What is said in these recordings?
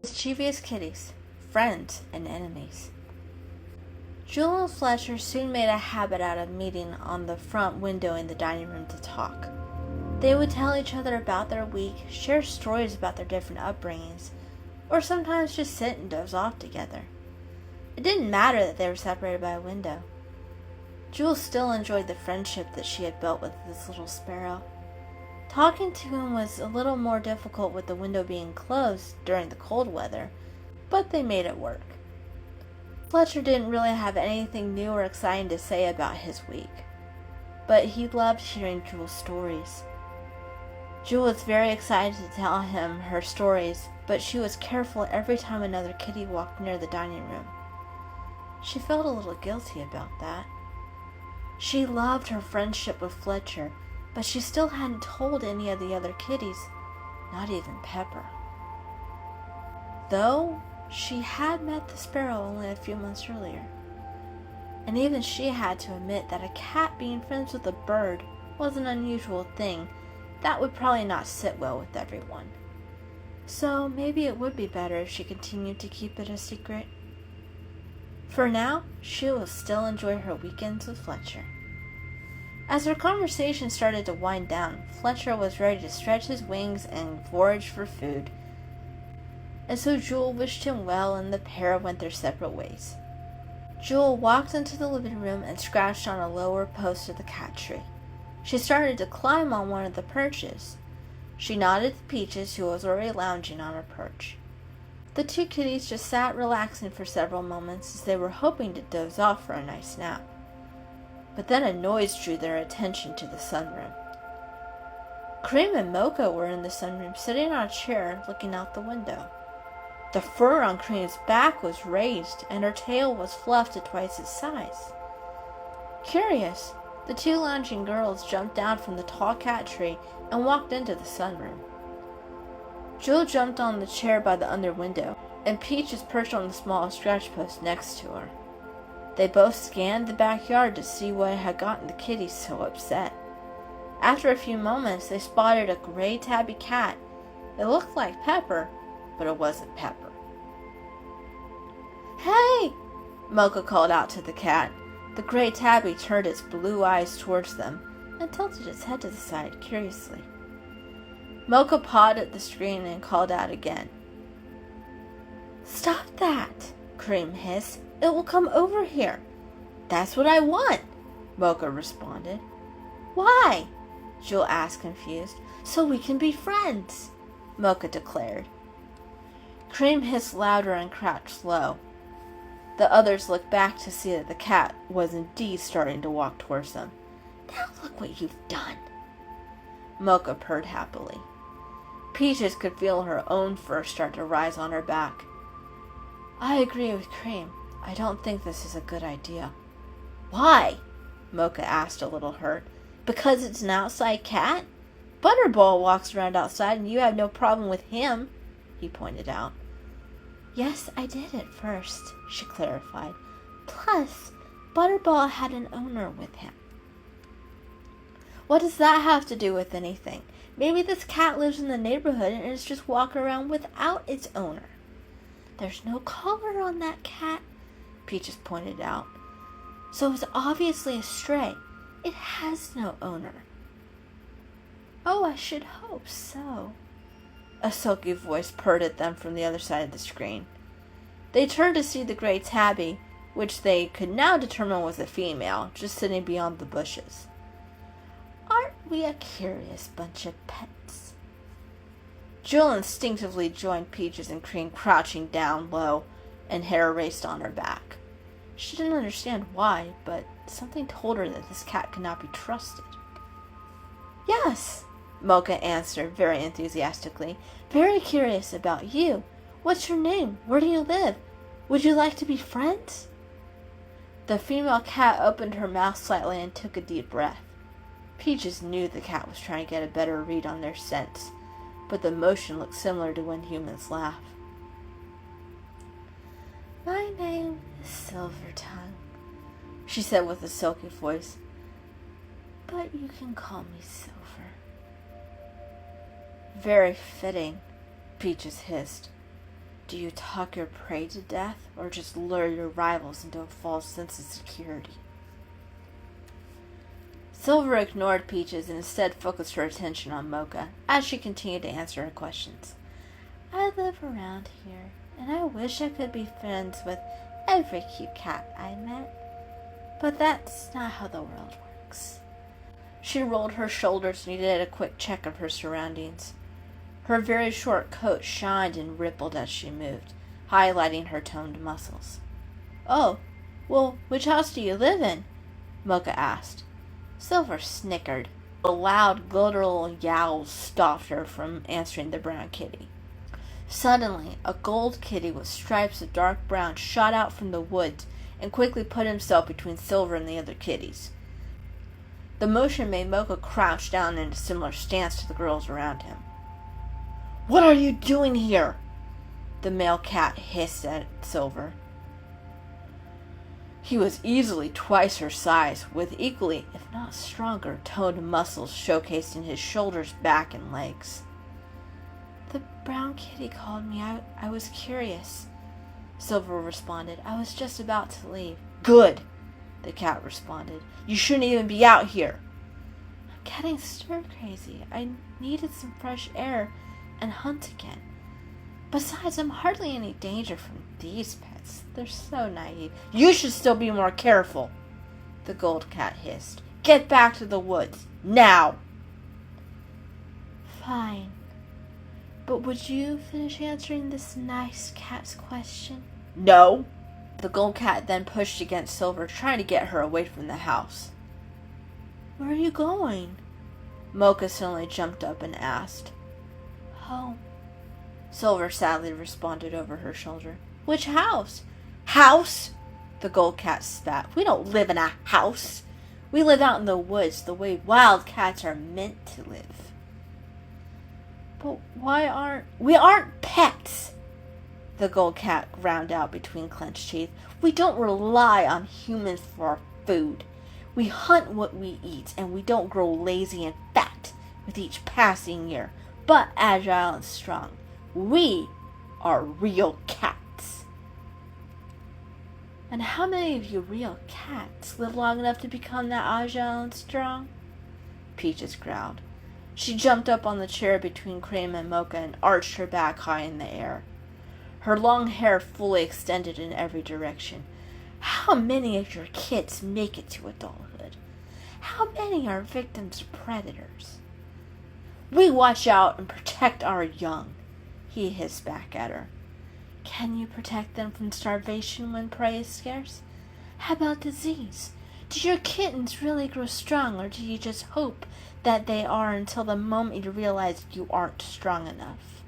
Mischievous Kitties, Friends and Enemies. Jewel and Fletcher soon made a habit out of meeting on the front window in the dining room to talk. They would tell each other about their week, share stories about their different upbringings, or sometimes just sit and doze off together. It didn't matter that they were separated by a window. Jewel still enjoyed the friendship that she had built with this little sparrow. Talking to him was a little more difficult with the window being closed during the cold weather, but they made it work. Fletcher didn't really have anything new or exciting to say about his week, but he loved hearing Jewel's stories. Jewel was very excited to tell him her stories, but she was careful every time another kitty walked near the dining room. She felt a little guilty about that. She loved her friendship with Fletcher, but she still hadn't told any of the other kitties, not even Pepper. Though she had met the sparrow only a few months earlier, and even she had to admit that a cat being friends with a bird was an unusual thing that would probably not sit well with everyone. So maybe it would be better if she continued to keep it a secret. For now, she will still enjoy her weekends with Fletcher. As their conversation started to wind down, Fletcher was ready to stretch his wings and forage for food, and so Jewel wished him well and the pair went their separate ways. Jewel walked into the living room and scratched on a lower post of the cat tree. She started to climb on one of the perches. She nodded to Peaches, who was already lounging on her perch. The two kitties just sat relaxing for several moments as they were hoping to doze off for a nice nap. But then a noise drew their attention to the sunroom. Cream and Mocha were in the sunroom, sitting on a chair looking out the window. The fur on Cream's back was raised, and her tail was fluffed to twice its size. Curious, the two lounging girls jumped down from the tall cat tree and walked into the sunroom. Jewel jumped on the chair by the under window, and Peaches perched on the small scratch post next to her. They both scanned the backyard to see what had gotten the kitties so upset. After a few moments, they spotted a gray tabby cat. It looked like Pepper, but it wasn't Pepper. "Hey!" Mocha called out to the cat. The gray tabby turned its blue eyes towards them and tilted its head to the side curiously. Mocha pawed at the screen and called out again. "Stop that!" Cream hissed. "It will come over here." "That's what I want," Mocha responded. "Why?" Jewel asked, confused. "So we can be friends," Mocha declared. Cream hissed louder and crouched low. The others looked back to see that the cat was indeed starting to walk towards them. "Now look what you've done," Mocha purred happily. Peaches could feel her own fur start to rise on her back. "I agree with Cream. I don't think this is a good idea." "Why?" Mocha asked, a little hurt. "Because it's an outside cat? Butterball walks around outside and you have no problem with him," he pointed out. "Yes, I did at first," she clarified. "Plus, Butterball had an owner with him." "What does that have to do with anything? Maybe this cat lives in the neighborhood and is just walking around without its owner." "There's no collar on that cat," Peaches pointed out. "So it's obviously a stray. It has no owner." "Oh, I should hope so," a silky voice purred at them from the other side of the screen. They turned to see the gray tabby, which they could now determine was a female, just sitting beyond the bushes. "Aren't we a curious bunch of pets?" Jewel instinctively joined Peaches and Cream, crouching down low, and hair raced on her back. She didn't understand why, but something told her that this cat could not be trusted. "Yes," Mocha answered very enthusiastically. "Very curious about you. What's your name? Where do you live? Would you like to be friends?" The female cat opened her mouth slightly and took a deep breath. Peaches knew the cat was trying to get a better read on their scents, but the motion looked similar to when humans laugh. "My name is Silvertongue," she said with a silky voice. "But you can call me Silver." "Very fitting," Peaches hissed. Do you talk your prey to death, or just lure your rivals into a false sense of security? Silver ignored Peaches and instead focused her attention on Mocha as she continued to answer her questions. I live around here, and I wish I could be friends with every cute cat I met. But that's not how the world works. She rolled her shoulders and did a quick check of her surroundings. Her very short coat shined and rippled as she moved, highlighting her toned muscles. Oh, well, which house do you live in? Mocha asked. Silver snickered. A loud, guttural yowl stopped her from answering the brown kitty. Suddenly, a gold kitty with stripes of dark brown shot out from the woods and quickly put himself between Silver and the other kitties. The motion made Mocha crouch down in a similar stance to the girls around him. What are you doing here? The male cat hissed at Silver. He was easily twice her size, with equally, if not stronger, toned muscles showcased in his shoulders, back, and legs. The brown kitty called me. I was curious, Silver responded. I was just about to leave. Good, the cat responded. You shouldn't even be out here. I'm getting stir-crazy. I needed some fresh air and hunt again. Besides, I'm hardly any danger from these pets. They're so naive. You should still be more careful, the gold cat hissed. Get back to the woods, now! Fine. But would you finish answering this nice cat's question? No. The gold cat then pushed against Silver, trying to get her away from the house. Where are you going? Mocha suddenly jumped up and asked. Home. Silver sadly responded over her shoulder. Which house? House? The gold cat spat. We don't live in a house. We live out in the woods the way wild cats are meant to live. But we aren't pets, the gold cat ground out between clenched teeth. We don't rely on humans for our food. We hunt what we eat, and we don't grow lazy and fat with each passing year, but agile and strong. We are real cats. And how many of you real cats live long enough to become that agile and strong? Peaches growled. She jumped up on the chair between Cream and Mocha and arched her back high in the air. Her long hair fully extended in every direction. How many of your kids make it to adulthood? How many are victims of predators? We watch out and protect our young, he hissed back at her. Can you protect them from starvation when prey is scarce? How about disease? Do your kittens really grow strong, or do you just hope that they are until the moment you realize you aren't strong enough?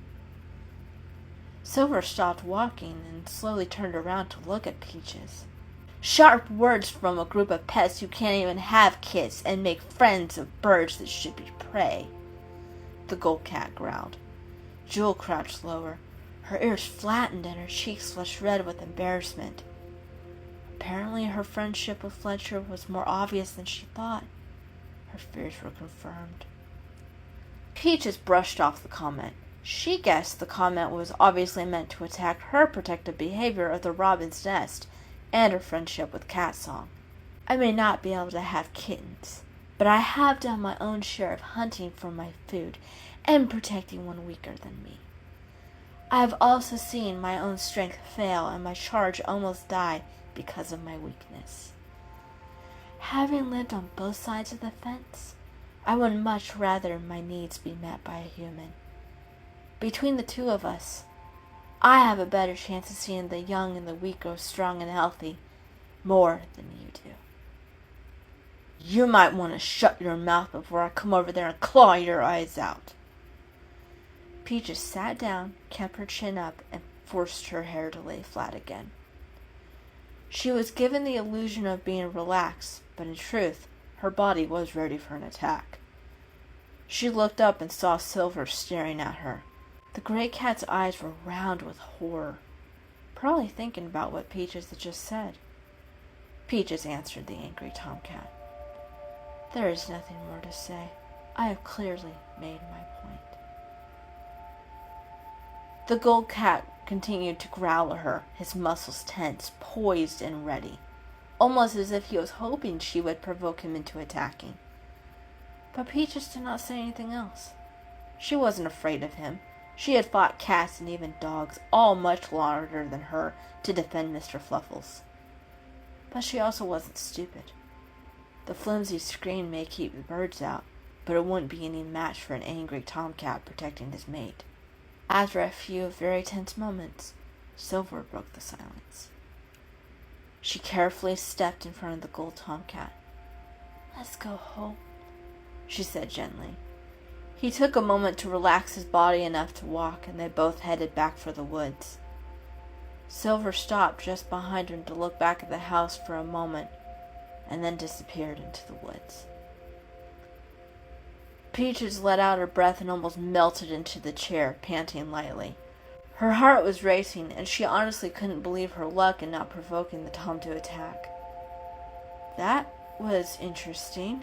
Silver stopped walking and slowly turned around to look at Peaches. Sharp words from a group of pets who can't even have kids and make friends of birds that should be prey, the gold cat growled. Jewel crouched lower. Her ears flattened and her cheeks flushed red with embarrassment. Apparently her friendship with Fletcher was more obvious than she thought. Her fears were confirmed. Peaches brushed off the comment. She guessed the comment was obviously meant to attack her protective behavior of the robin's nest and her friendship with Cat Song. I may not be able to have kittens, but I have done my own share of hunting for my food and protecting one weaker than me. I have also seen my own strength fail and my charge almost die because of my weakness. Having lived on both sides of the fence, I would much rather my needs be met by a human. Between the two of us, I have a better chance of seeing the young and the weak grow strong and healthy more than you do. You might want to shut your mouth before I come over there and claw your eyes out. Peaches sat down, kept her chin up, and forced her hair to lay flat again. She was given the illusion of being relaxed, but in truth, her body was ready for an attack. She looked up and saw Silver staring at her. The gray cat's eyes were round with horror, probably thinking about what Peaches had just said. Peaches answered the angry tomcat. There is nothing more to say. I have clearly made my point. The gold cat continued to growl at her, his muscles tense, poised and ready, almost as if he was hoping she would provoke him into attacking. But Peaches did not say anything else. She wasn't afraid of him. She had fought cats and even dogs, all much larger than her, to defend Mr. Fluffles. But she also wasn't stupid. The flimsy screen may keep the birds out, but it wouldn't be any match for an angry tomcat protecting his mate. After a few very tense moments, Silver broke the silence. She carefully stepped in front of the gold tomcat. "Let's go home," she said gently. He took a moment to relax his body enough to walk, and they both headed back for the woods. Silver stopped just behind him to look back at the house for a moment, and then disappeared into the woods. Peaches let out her breath and almost melted into the chair, panting lightly. Her heart was racing, and she honestly couldn't believe her luck in not provoking the Tom to attack. "That was interesting,"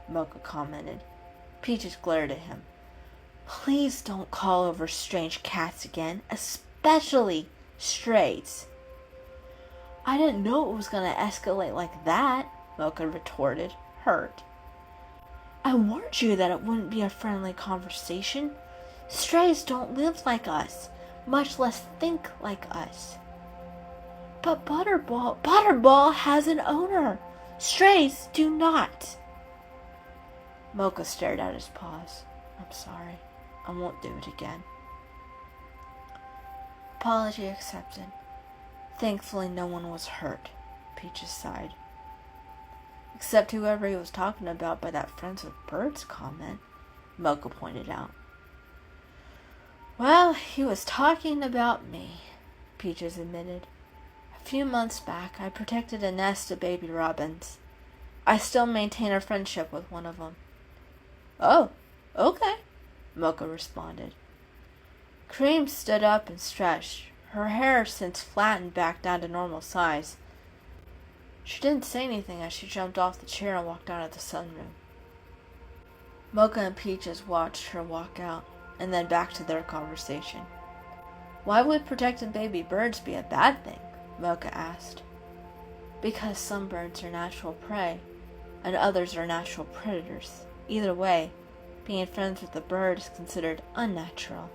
Mer-Ka commented. Peaches glared at him. "Please don't call over strange cats again, especially strays." "I didn't know it was going to escalate like that," Mer-Ka retorted, hurt. "I warned you that it wouldn't be a friendly conversation. Strays don't live like us, much less think like us." "But Butterball has an owner. Strays do not." Mer-Ka stared at his paws. "I'm sorry. I won't do it again." Apology accepted. Thankfully no one was hurt, Peaches sighed. "Except whoever he was talking about by that Friends with Birds comment," Mer-Ka pointed out. "Well, he was talking about me," Peaches admitted. "A few months back, I protected a nest of baby robins. I still maintain a friendship with one of them." "Oh, okay," Mer-Ka responded. Cream stood up and stretched, her hair since flattened back down to normal size. She didn't say anything as she jumped off the chair and walked out of the sunroom. Mer-Ka and Peaches watched her walk out, and then back to their conversation. "Why would protecting baby birds be a bad thing?" Mer-Ka asked. "Because some birds are natural prey, and others are natural predators. Either way, being friends with a bird is considered unnatural,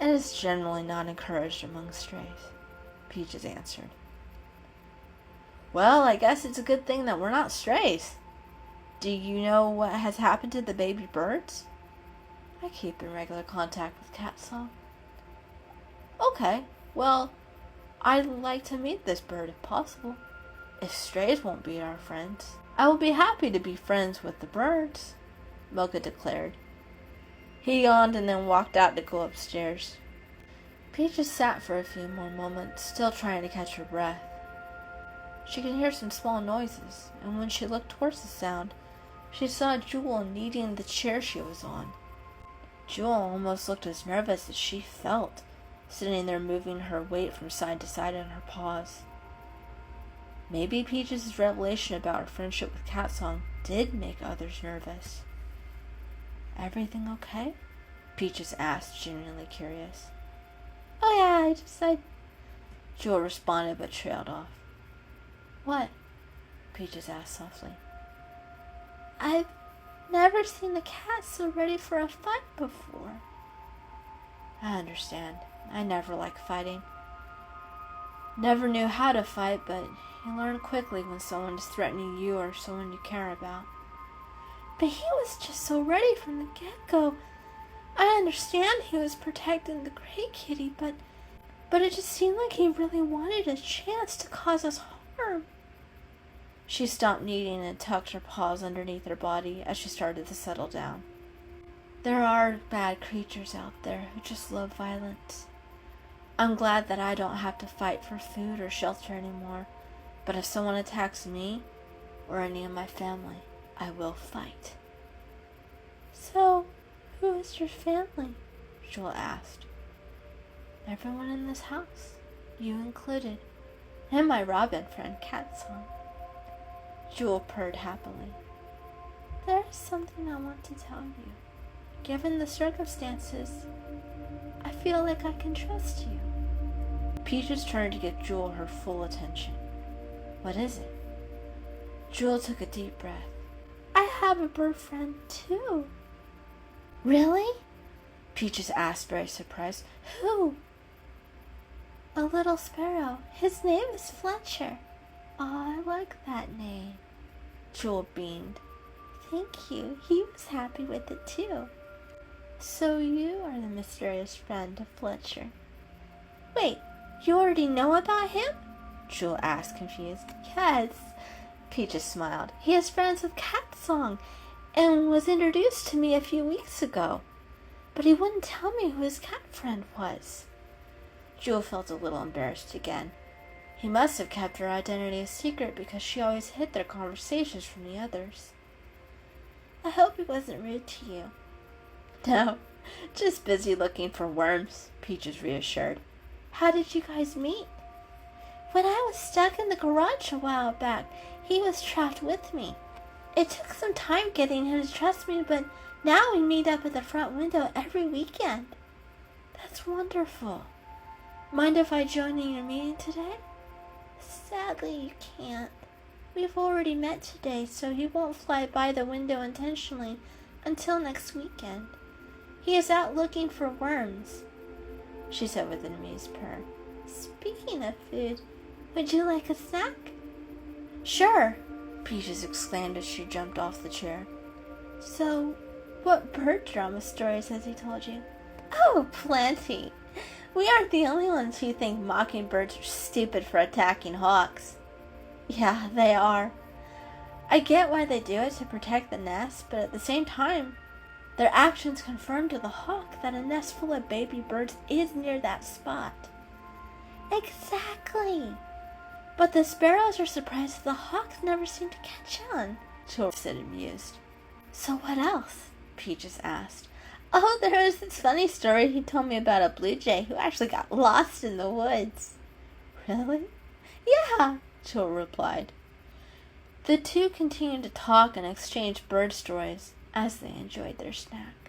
and is generally not encouraged among strays," Peaches answered. "Well, I guess it's a good thing that we're not strays. Do you know what has happened to the baby birds?" "I keep in regular contact with Catsong." "Okay, well, I'd like to meet this bird if possible. If strays won't be our friends, I will be happy to be friends with the birds," Mer-Ka declared. He yawned and then walked out to go upstairs. Peaches sat for a few more moments, still trying to catch her breath. She could hear some small noises, and when she looked towards the sound, she saw Jewel kneading the chair she was on. Jewel almost looked as nervous as she felt, sitting there moving her weight from side to side on her paws. Maybe Peaches' revelation about her friendship with Catsong did make others nervous. "Everything okay?" Peaches asked, genuinely curious. "Oh yeah, I..." Jewel responded but trailed off. "What?" Peaches asked softly. "I've never seen a cat so ready for a fight before." "I understand. I never liked fighting. Never knew how to fight, but you learn quickly when someone is threatening you or someone you care about." "But he was just so ready from the get-go. I understand he was protecting the Great Kitty, but it just seemed like he really wanted a chance to cause us harm." She stopped kneading and tucked her paws underneath her body as she started to settle down. "There are bad creatures out there who just love violence. I'm glad that I don't have to fight for food or shelter anymore, but if someone attacks me or any of my family, I will fight." "So, who is your family?" Jewel asked. "Everyone in this house, you included, and my robin friend Catsong." Jewel purred happily. "There is something I want to tell you. Given the circumstances, I feel like I can trust you." Peaches turned to give Jewel her full attention. What is it? Jewel took a deep breath. I have a bird friend too. Really? Peaches asked, very surprised. Who? A little sparrow. His name is Fletcher. Oh, I like that name. Jewel beamed. Thank you. He was happy with it too. So you are the mysterious friend of Fletcher. Wait, you already know about him? Jewel asked, confused. Yes, Peaches smiled. He is friends with Cat Song and was introduced to me a few weeks ago. But he wouldn't tell me who his cat friend was. Jewel felt a little embarrassed again. He must have kept her identity a secret because she always hid their conversations from the others. I hope he wasn't rude to you. No, just busy looking for worms, Peaches reassured. How did you guys meet? When I was stuck in the garage a while back, he was trapped with me. It took some time getting him to trust me, but now we meet up at the front window every weekend. That's wonderful. Mind if I join in your meeting today? Sadly, you can't. We've already met today, so he won't fly by the window intentionally until next weekend. He is out looking for worms, she said with an amused purr. Speaking of food, would you like a snack? Sure, Peaches exclaimed as she jumped off the chair. So, what bird drama stories has he told you? Oh, plenty. We aren't the only ones who think mockingbirds are stupid for attacking hawks. Yeah, they are. I get why they do it to protect the nest, but at the same time, their actions confirm to the hawk that a nest full of baby birds is near that spot. Exactly. But the sparrows are surprised the hawks never seem to catch on, Jewel said, amused. So what else? Peaches asked. Oh, there was this funny story he told me about a blue jay who actually got lost in the woods. Really? Yeah, Jewel replied. The two continued to talk and exchange bird stories as they enjoyed their snack.